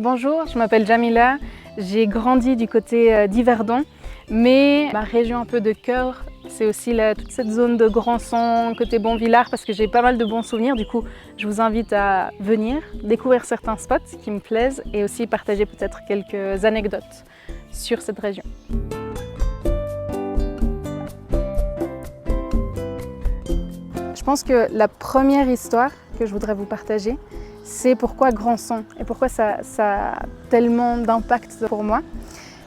Bonjour, je m'appelle Jamila, j'ai grandi du côté d'Yverdon, mais ma région un peu de cœur, c'est aussi toute cette zone de Grandson, côté Bonvillars, parce que j'ai pas mal de bons souvenirs. Du coup, je vous invite à venir découvrir certains spots qui me plaisent et aussi partager peut-être quelques anecdotes sur cette région. Je pense que la première histoire que je voudrais vous partager, c'est pourquoi Grandson et pourquoi ça a tellement d'impact pour moi.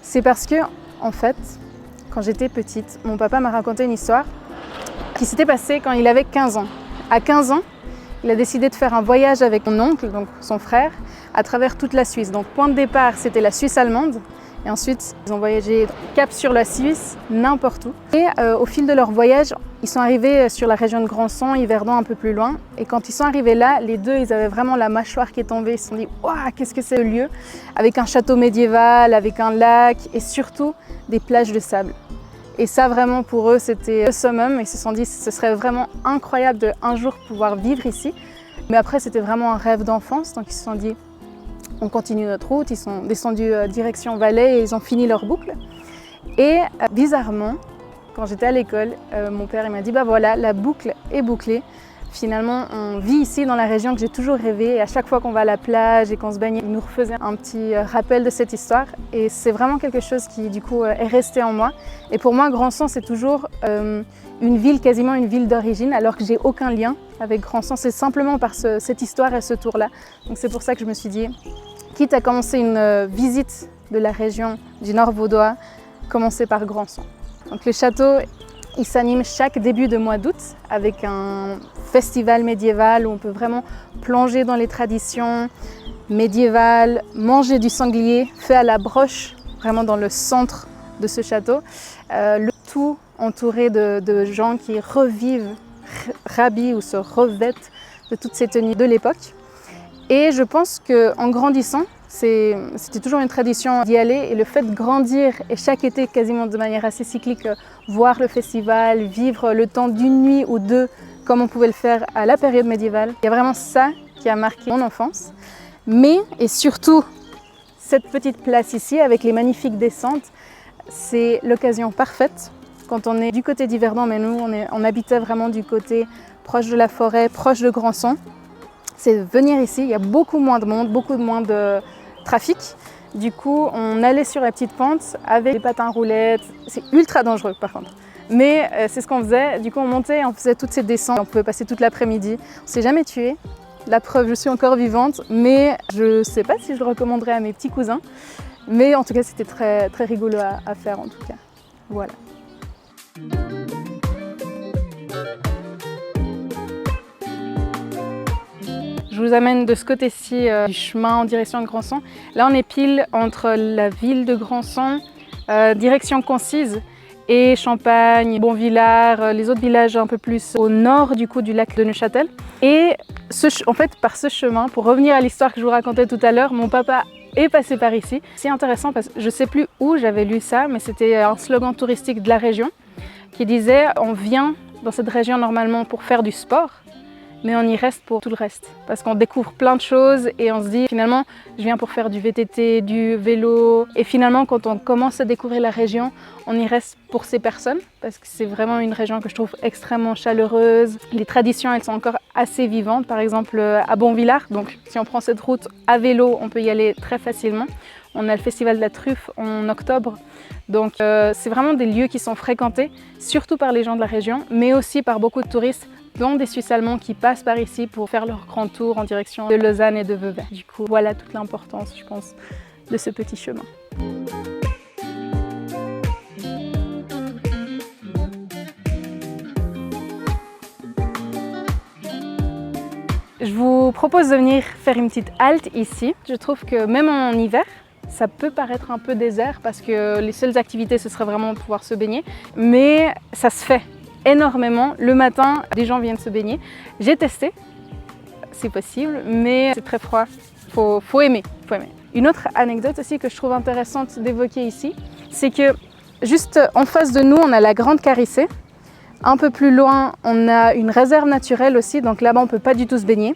C'est parce que, en fait, quand j'étais petite, mon papa m'a raconté une histoire qui s'était passée quand il avait 15 ans. À 15 ans, il a décidé de faire un voyage avec mon oncle, donc son frère, à travers toute la Suisse. Donc, point de départ, c'était la Suisse allemande. Et ensuite, ils ont voyagé cap sur la Suisse, n'importe où. Et au fil de leur voyage, ils sont arrivés sur la région de Grandson, Yverdon un peu plus loin. Et quand ils sont arrivés là, les deux, ils avaient vraiment la mâchoire qui est tombée. Ils se sont dit « Waouh, qu'est-ce que c'est le lieu ?» Avec un château médiéval, avec un lac et surtout des plages de sable. Et ça, vraiment, pour eux, c'était le summum. Ils se sont dit « Ce serait vraiment incroyable de un jour pouvoir vivre ici. » Mais après, c'était vraiment un rêve d'enfance. Donc, ils se sont dit on continue notre route, ils sont descendus direction Valais et ils ont fini leur boucle. Et bizarrement, quand j'étais à l'école, mon père il m'a dit bah voilà, la boucle est bouclée. Finalement, on vit ici dans la région que j'ai toujours rêvé et à chaque fois qu'on va à la plage et qu'on se baigne, il nous refaisait un petit rappel de cette histoire. Et c'est vraiment quelque chose qui du coup est resté en moi. Et pour moi, Grandson, c'est toujours une ville, quasiment une ville d'origine, alors que j'ai aucun lien avec Grandson. C'est simplement par cette histoire et ce tour-là. Donc c'est pour ça que je me suis dit, quitte à commencer une visite de la région du Nord vaudois, commencer par Grandson. Donc le château, il s'anime chaque début de mois d'août avec un festival médiéval où on peut vraiment plonger dans les traditions médiévales, manger du sanglier fait à la broche, vraiment dans le centre de ce château. Le tout entouré de gens qui revivent, rhabillent ou se revêtent de toutes ces tenues de l'époque. Et je pense qu'en grandissant, c'était toujours une tradition d'y aller et le fait de grandir et chaque été quasiment de manière assez cyclique, voir le festival, vivre le temps d'une nuit ou deux comme on pouvait le faire à la période médiévale. Il y a vraiment ça qui a marqué mon enfance. Mais, et surtout, cette petite place ici avec les magnifiques descentes, c'est l'occasion parfaite quand on est du côté d'Yverdon, mais nous on habitait vraiment du côté proche de la forêt, proche de Grandson. C'est venir ici, il y a beaucoup moins de monde, beaucoup moins de trafic. Du coup, on allait sur la petite pente avec des patins roulettes. C'est ultra dangereux par contre. Mais c'est ce qu'on faisait. Du coup, on montait, on faisait toutes ces descentes. On pouvait passer toute l'après-midi. On ne s'est jamais tué. La preuve, je suis encore vivante. Mais je ne sais pas si je le recommanderais à mes petits cousins. Mais en tout cas, c'était très, très rigolo à faire en tout cas. Voilà. Je vous amène de ce côté-ci du chemin en direction de Grandson. Là, on est pile entre la ville de Grandson, direction Concise, et Champagne, Bonvillars, les autres villages un peu plus au nord du coup du lac de Neuchâtel. Et en fait, par ce chemin, pour revenir à l'histoire que je vous racontais tout à l'heure, mon papa est passé par ici. C'est intéressant parce que je ne sais plus où j'avais lu ça, mais c'était un slogan touristique de la région qui disait « On vient dans cette région normalement pour faire du sport ». Mais on y reste pour tout le reste. Parce qu'on découvre plein de choses et on se dit finalement, je viens pour faire du VTT, du vélo. Et finalement, quand on commence à découvrir la région, on y reste pour ces personnes. Parce que c'est vraiment une région que je trouve extrêmement chaleureuse. Les traditions, elles sont encore assez vivantes. Par exemple, à Bonvillars, donc si on prend cette route à vélo, on peut y aller très facilement. On a le festival de la truffe en octobre. Donc c'est vraiment des lieux qui sont fréquentés, surtout par les gens de la région, mais aussi par beaucoup de touristes, dont des Suisses allemands qui passent par ici pour faire leur grand tour en direction de Lausanne et de Vevey. Du coup, voilà toute l'importance, je pense, de ce petit chemin. Je vous propose de venir faire une petite halte ici. Je trouve que même en hiver, ça peut paraître un peu désert parce que les seules activités, ce serait vraiment pouvoir se baigner. Mais ça se fait énormément. Le matin, des gens viennent se baigner. J'ai testé, c'est possible, mais c'est très froid. Faut aimer. Une autre anecdote aussi que je trouve intéressante d'évoquer ici, c'est que juste en face de nous, on a la Grande Carissée. Un peu plus loin, on a une réserve naturelle aussi, donc là-bas, on ne peut pas du tout se baigner.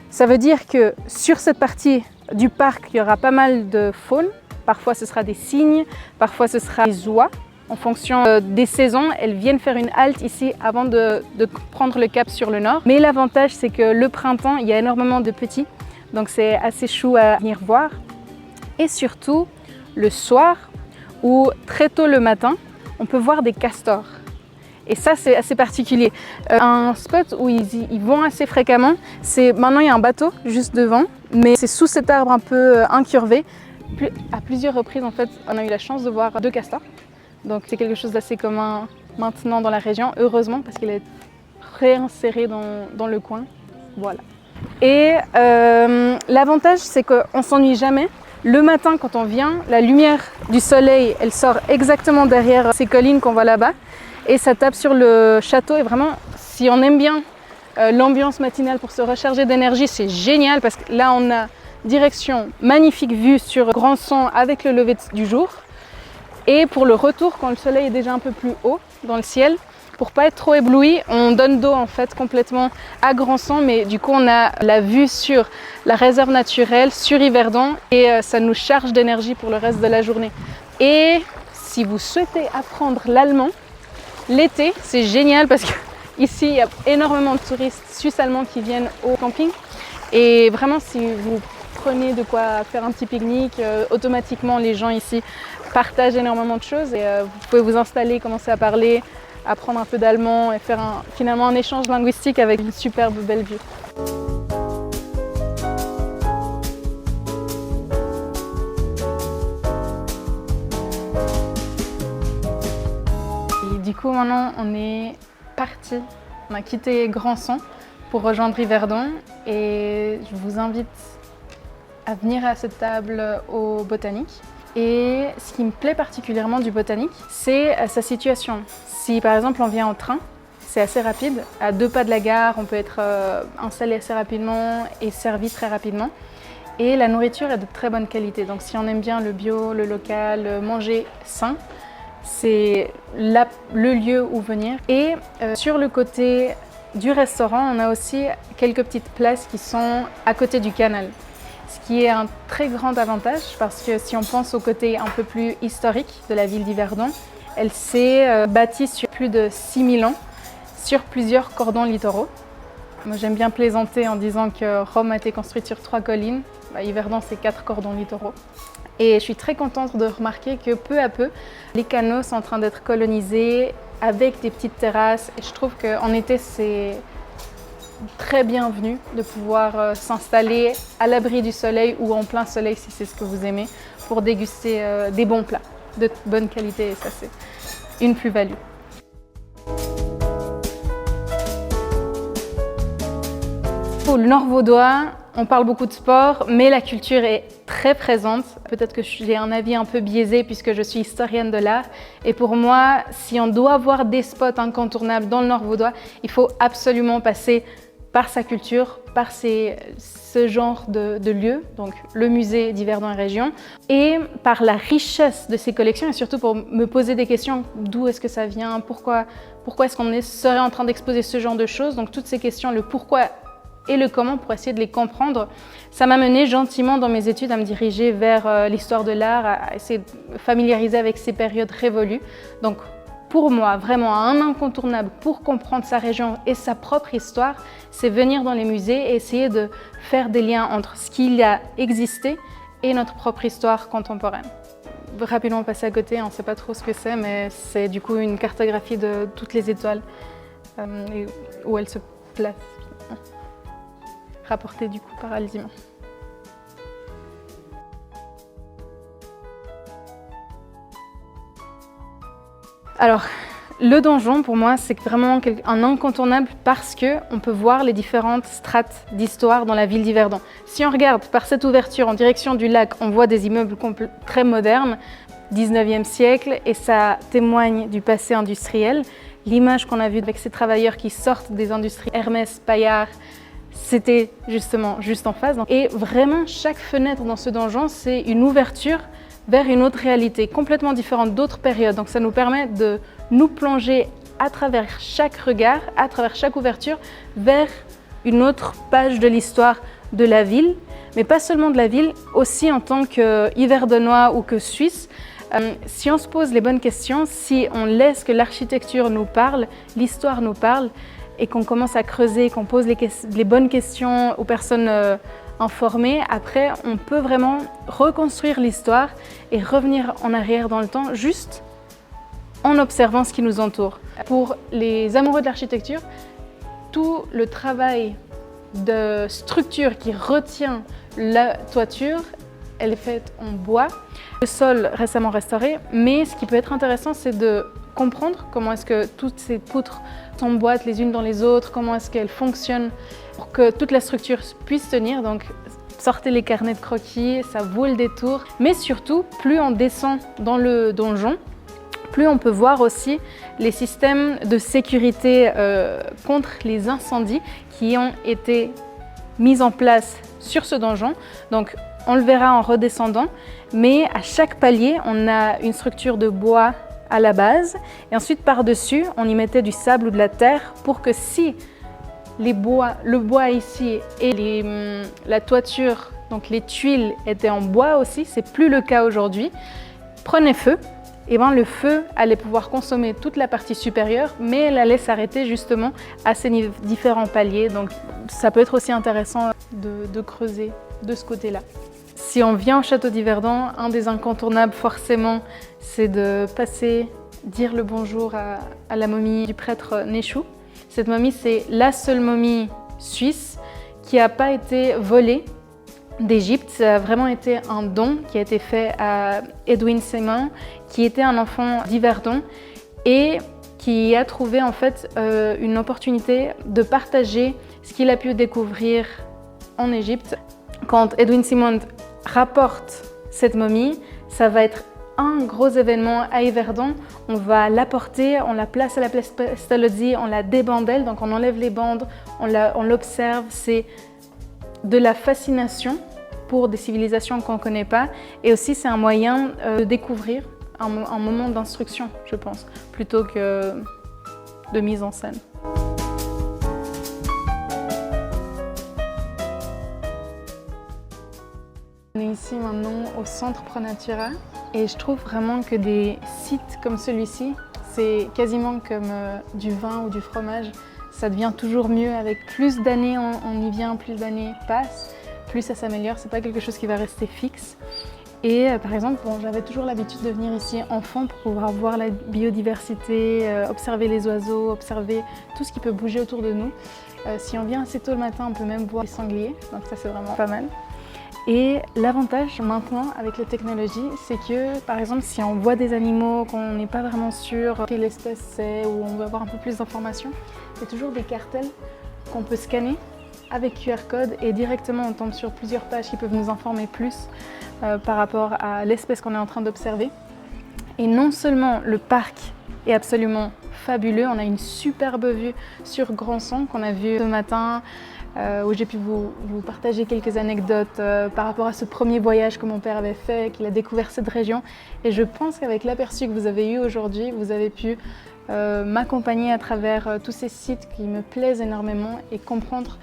Ça veut dire que sur cette partie du parc, il y aura pas mal de faune. Parfois ce sera des cygnes, parfois ce sera des oies. En fonction des saisons, elles viennent faire une halte ici avant de prendre le cap sur le nord. Mais l'avantage, c'est que le printemps, il y a énormément de petits, donc c'est assez chou à venir voir. Et surtout, le soir ou très tôt le matin, on peut voir des castors. Et ça, c'est assez particulier. Un spot où ils vont assez fréquemment, c'est maintenant il y a un bateau juste devant, mais c'est sous cet arbre un peu incurvé. À plusieurs reprises, en fait, on a eu la chance de voir 2 castors. Donc c'est quelque chose d'assez commun maintenant dans la région, heureusement, parce qu'il est réinséré dans le coin. Voilà. Et l'avantage, c'est qu'on ne s'ennuie jamais. Le matin, quand on vient, la lumière du soleil, elle sort exactement derrière ces collines qu'on voit là-bas. Et ça tape sur le château. Et vraiment, si on aime bien l'ambiance matinale pour se recharger d'énergie, c'est génial parce que là, on a direction magnifique vue sur Grandson avec le lever du jour. Et pour le retour, quand le soleil est déjà un peu plus haut dans le ciel, pour pas être trop ébloui, on donne dos en fait complètement à Grandson, mais du coup on a la vue sur la réserve naturelle, sur Yverdon, et ça nous charge d'énergie pour le reste de la journée. Et si vous souhaitez apprendre l'allemand, l'été c'est génial parce qu'ici il y a énormément de touristes suisses-allemands qui viennent au camping. Et vraiment si vous prenez de quoi faire un petit pique-nique, automatiquement les gens ici partagent énormément de choses et vous pouvez vous installer, commencer à parler, apprendre un peu d'allemand et faire finalement un échange linguistique avec une superbe belle vue. Et du coup maintenant on est parti, on a quitté Grandson pour rejoindre Yverdon et je vous invite à venir à cette table au Botanique. Et ce qui me plaît particulièrement du Botanique, c'est sa situation. Si par exemple on vient en train, c'est assez rapide. À 2 pas de la gare, on peut être installé assez rapidement et servi très rapidement. Et la nourriture est de très bonne qualité. Donc si on aime bien le bio, le local, manger sain, c'est le lieu où venir. Et sur le côté du restaurant, on a aussi quelques petites places qui sont à côté du canal. Ce qui est un très grand avantage parce que si on pense au côté un peu plus historique de la ville d'Yverdon, elle s'est bâtie sur plus de 6000 ans, sur plusieurs cordons littoraux. Moi j'aime bien plaisanter en disant que Rome a été construite sur 3 collines, Yverdon c'est 4 cordons littoraux. Et je suis très contente de remarquer que peu à peu, les canaux sont en train d'être colonisés avec des petites terrasses. Et je trouve qu'en été c'est très bienvenu de pouvoir s'installer à l'abri du soleil ou en plein soleil si c'est ce que vous aimez pour déguster des bons plats de bonne qualité et ça c'est une plus-value. Pour le Nord vaudois, on parle beaucoup de sport, mais la culture est très présente. Peut-être que j'ai un avis un peu biaisé puisque je suis historienne de l'art. Et pour moi, si on doit voir des spots incontournables dans le Nord vaudois, il faut absolument passer par sa culture, par ce genre de lieux, donc le musée d'Yverdon et Région, et par la richesse de ces collections et surtout pour me poser des questions, d'où est-ce que ça vient, pourquoi est-ce qu'on serait en train d'exposer ce genre de choses, donc toutes ces questions, le pourquoi et le comment pour essayer de les comprendre, ça m'a mené gentiment dans mes études à me diriger vers l'histoire de l'art, à essayer de me familiariser avec ces périodes révolues. Donc pour moi, vraiment un incontournable pour comprendre sa région et sa propre histoire, c'est venir dans les musées et essayer de faire des liens entre ce qu'il a existé et notre propre histoire contemporaine. Rapidement passer à côté, on ne sait pas trop ce que c'est, mais c'est du coup une cartographie de toutes les étoiles et où elles se placent, rapportées du coup par Alzima. Alors, le donjon, pour moi, c'est vraiment un incontournable parce qu'on peut voir les différentes strates d'histoire dans la ville d'Yverdon. Si on regarde par cette ouverture en direction du lac, on voit des immeubles très modernes, 19e siècle, et ça témoigne du passé industriel. L'image qu'on a vue avec ces travailleurs qui sortent des industries Hermès, Paillard, c'était justement juste en face. Et vraiment, chaque fenêtre dans ce donjon, c'est une ouverture vers une autre réalité, complètement différente d'autres périodes. Donc ça nous permet de nous plonger à travers chaque regard, à travers chaque ouverture, vers une autre page de l'histoire de la ville, mais pas seulement de la ville, aussi en tant qu'Yverdonois ou que Suisse. Si on se pose les bonnes questions, si on laisse que l'architecture nous parle, l'histoire nous parle, et qu'on commence à creuser, qu'on pose les bonnes questions aux personnes informées, après on peut vraiment reconstruire l'histoire et revenir en arrière dans le temps, juste en observant ce qui nous entoure. Pour les amoureux de l'architecture, tout le travail de structure qui retient la toiture, elle est faite en bois. Le sol récemment restauré, mais ce qui peut être intéressant, c'est de comprendre comment est-ce que toutes ces poutres s'emboîtent les unes dans les autres, comment est-ce qu'elles fonctionnent pour que toute la structure puisse tenir. Donc, sortez les carnets de croquis, ça vaut le détour. Mais surtout, plus on descend dans le donjon, plus on peut voir aussi les systèmes de sécurité contre les incendies qui ont été mis en place sur ce donjon. Donc, on le verra en redescendant, mais à chaque palier, on a une structure de bois à la base et ensuite par-dessus, on y mettait du sable ou de la terre pour que si le bois ici et la toiture, donc les tuiles étaient en bois aussi, c'est plus le cas aujourd'hui, prenait feu, et ben le feu allait pouvoir consommer toute la partie supérieure, mais elle allait s'arrêter justement à ces différents paliers. Donc ça peut être aussi intéressant de creuser de ce côté-là. Si on vient au château d'Yverdon, un des incontournables forcément, c'est de passer, dire le bonjour à la momie du prêtre Néchou. Cette momie, c'est la seule momie suisse qui n'a pas été volée d'Égypte. Ça a vraiment été un don qui a été fait à Edwin Simon, qui était un enfant d'Yverdon et qui a trouvé en fait une opportunité de partager ce qu'il a pu découvrir en Égypte. Quand Edwin Simon rapporte cette momie, ça va être un gros événement à Yverdon. On va l'apporter, on la place à la place Pestalozzi, on la débandelle, donc on enlève les bandes, on l'observe. C'est de la fascination pour des civilisations qu'on ne connaît pas, et aussi c'est un moyen de découvrir un moment d'instruction, je pense, plutôt que de mise en scène. On est ici maintenant au centre ProNatura et je trouve vraiment que des sites comme celui-ci, c'est quasiment comme du vin ou du fromage. Ça devient toujours mieux avec plus d'années, on y vient, plus d'années passent, plus ça s'améliore. C'est pas quelque chose qui va rester fixe. Et par exemple, j'avais toujours l'habitude de venir ici enfant pour pouvoir voir la biodiversité, observer les oiseaux, observer tout ce qui peut bouger autour de nous. Si on vient assez tôt le matin, on peut même voir les sangliers, donc ça c'est vraiment pas mal. Et l'avantage maintenant avec la technologie, c'est que par exemple si on voit des animaux qu'on n'est pas vraiment sûr quelle espèce c'est ou on veut avoir un peu plus d'informations, il y a toujours des cartels qu'on peut scanner avec QR code et directement on tombe sur plusieurs pages qui peuvent nous informer plus par rapport à l'espèce qu'on est en train d'observer. Et non seulement le parc est absolument fabuleux, on a une superbe vue sur Grandson qu'on a vu ce matin, où j'ai pu vous partager quelques anecdotes par rapport à ce premier voyage que mon père avait fait, qu'il a découvert cette région. Et je pense qu'avec l'aperçu que vous avez eu aujourd'hui, vous avez pu m'accompagner à travers tous ces sites qui me plaisent énormément et comprendre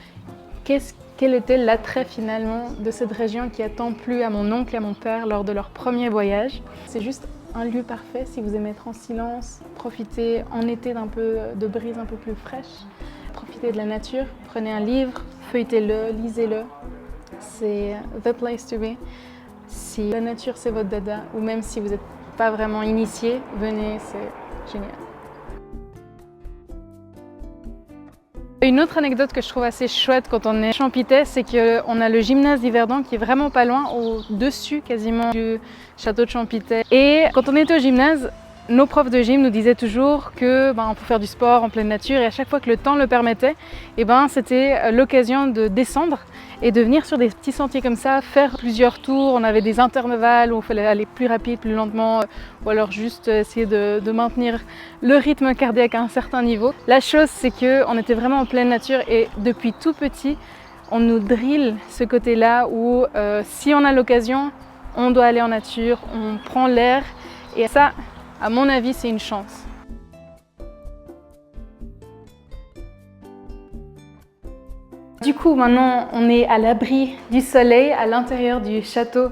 quel était l'attrait finalement de cette région qui a tant plu à mon oncle et à mon père lors de leur premier voyage. C'est juste un lieu parfait si vous aimez être en silence, profiter en été d'un peu de brise un peu plus fraîche. Profitez de la nature, prenez un livre, feuilletez-le, lisez-le. C'est the place to be. Si la nature c'est votre dada, ou même si vous n'êtes pas vraiment initié, venez, c'est génial. Une autre anecdote que je trouve assez chouette quand on est Champitay, c'est qu'on a le gymnase d'Yverdon qui est vraiment pas loin, au-dessus quasiment du château de Champitay. Et quand on était au gymnase, nos profs de gym nous disaient toujours que on peut faire du sport en pleine nature et à chaque fois que le temps le permettait, c'était l'occasion de descendre et de venir sur des petits sentiers comme ça, faire plusieurs tours. On avait des intervalles où il fallait aller plus rapide, plus lentement ou alors juste essayer de maintenir le rythme cardiaque à un certain niveau. La chose, c'est qu'on était vraiment en pleine nature et depuis tout petit, on nous drille ce côté-là où si on a l'occasion, on doit aller en nature, on prend l'air et ça, à mon avis, c'est une chance. Du coup, maintenant, on est à l'abri du soleil à l'intérieur du château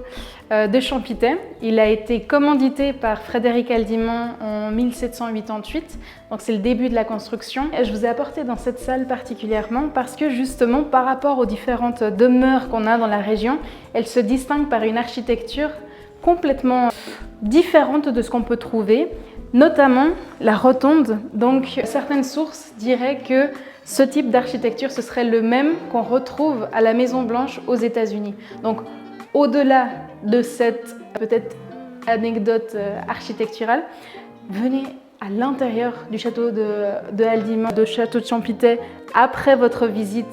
de Champitay. Il a été commandité par Frédéric Haldimand en 1788, donc c'est le début de la construction. Et je vous ai apporté dans cette salle particulièrement parce que justement, par rapport aux différentes demeures qu'on a dans la région, elle se distingue par une architecture complètement différente de ce qu'on peut trouver, notamment la rotonde. Donc certaines sources diraient que ce type d'architecture, ce serait le même qu'on retrouve à la Maison Blanche aux États-Unis. Donc au-delà de cette peut-être anecdote architecturale, venez à l'intérieur du château de Haldimand, du château de Champitay, après votre visite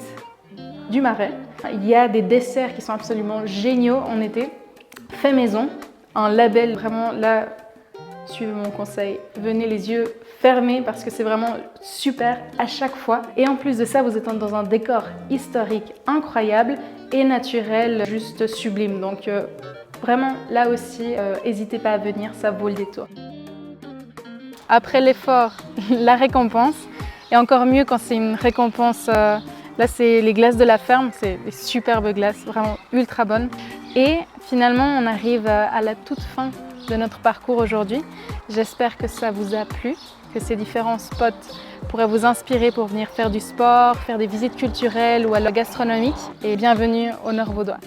du Marais. Il y a des desserts qui sont absolument géniaux en été, fait maison, un label vraiment là, suivez mon conseil, venez les yeux fermés parce que c'est vraiment super à chaque fois. Et en plus de ça, vous êtes dans un décor historique incroyable et naturel, juste sublime. Donc vraiment, là aussi, n'hésitez pas à venir, ça vaut le détour. Après l'effort, la récompense. Et encore mieux quand c'est une récompense, là c'est les glaces de la ferme, c'est des superbes glaces, vraiment ultra bonnes. Et finalement, on arrive à la toute fin de notre parcours aujourd'hui. J'espère que ça vous a plu, que ces différents spots pourraient vous inspirer pour venir faire du sport, faire des visites culturelles ou alors gastronomiques. Et bienvenue au Nord Vaudois.